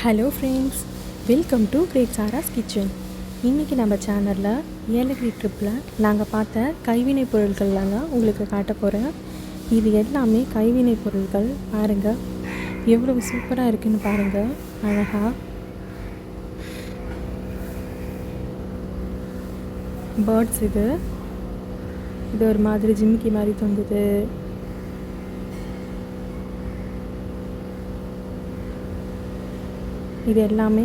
Hello friends, welcome to great Sara's kitchen. இன்றைக்கி நம்ம சேனலில் ஏலகிரி ட்ரிப்பில் நாங்கள் பார்த்த கைவினை பொருட்கள்லாம் தான் உங்களுக்கு காட்ட போகிறேன். இது எல்லாமே கைவினை பொருட்கள். பாருங்கள் எவ்வளவு சூப்பராக இருக்குதுன்னு பாருங்கள். அழகாக பேர்ட்ஸ், இது ஒரு மாதிரி ஜிமிக்கி மாதிரி தொங்குது. இது எல்லாமே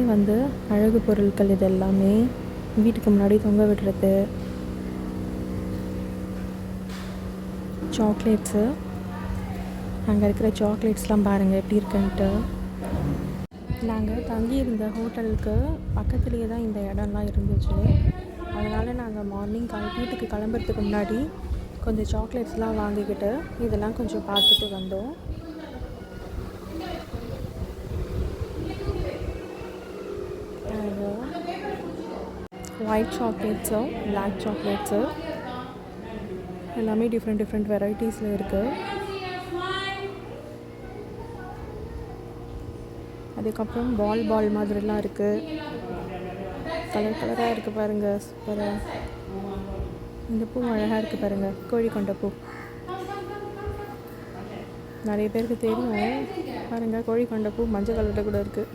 அழகு பொருட்கள். இது எல்லாமே வீட்டுக்கு முன்னாடி தொங்க விடுறது. சாக்லேட்ஸு, அங்கே இருக்கிற சாக்லேட்ஸ்லாம் பாருங்கள் எப்படி இருக்குன்ட்டு. நாங்கள் தங்கியிருந்த ஹோட்டலுக்கு பக்கத்துலேயே தான் இந்த இடம்லாம் இருந்துச்சு. அதனால் நாங்கள் மார்னிங் வீட்டுக்கு கிளம்புறதுக்கு முன்னாடி கொஞ்சம் சாக்லேட்ஸ்லாம் வாங்கிக்கிட்டு இதெல்லாம் கொஞ்சம் பார்த்துட்டு வந்தோம். ஒயிட் சாக்லேட்ஸு, பிளாக் சாக்லேட்ஸு எல்லாமே டிஃப்ரெண்ட் வெரைட்டிஸில் இருக்குது. அதுக்கப்புறம் பால் மாதிரிலாம் இருக்குது. கலராக இருக்குது பாருங்கள், சூப்பராக. இந்த பூ அழகாக இருக்குது பாருங்கள், கோழிக்கொண்ட பூ. நிறைய பேருக்கு தெரியும் பாருங்கள், கோழிக்கொண்ட பூ மஞ்சள் கலரில் கூட இருக்குது.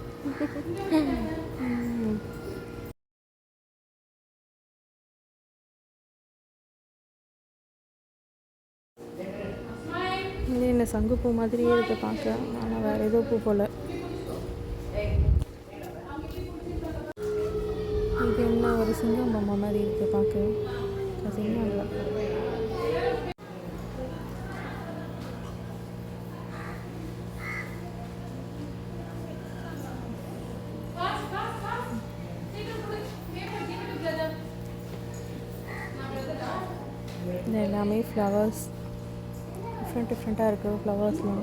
இது என்ன சங்குப்பூ மாதிரியே இருக்குது பார்க்க, ஆனால் வேறு ஏதோ பூ போல். இது என்ன ஒரு சிங்கம் பொம்மை மாதிரி இருக்குது பார்க்க. சிங்கம் இல்லை. இது எல்லாமே ஃப்ளவர்ஸ், டிஃப்ரெண்ட்டாக இருக்குது ஃப்ளவர்ஸ்லாம்.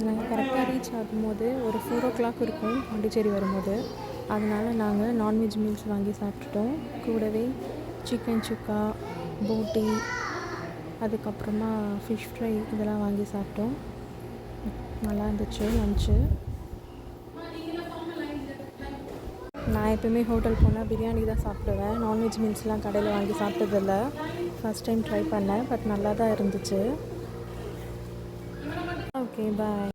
நாங்கள் கரெக்டாக ரீச் ஆகும்போது ஒரு 4 o'clock இருக்கும் பாண்டிச்சேரி வரும்போது. அதனால் நாங்கள் நான்வெஜ் மீல்ஸ் வாங்கி சாப்பிட்டுட்டோம். கூடவே சிக்கன் சுக்கா, போட்டி, அதுக்கப்புறமா ஃபிஷ் ஃப்ரை இதெல்லாம் வாங்கி சாப்பிட்டோம். நல்லா இருந்துச்சு லன்ச்சு. நான் எப்போயுமே ஹோட்டல் போனால் பிரியாணி தான் சாப்பிடுவேன். நான்வெஜ் மீல்ஸ்லாம் கடையில் வாங்கி சாப்பிட்டதில்ல. ஃபஸ்ட் டைம் ட்ரை பண்ணேன், பட் நல்லா தான் இருந்துச்சு. ஓகே, பாய்.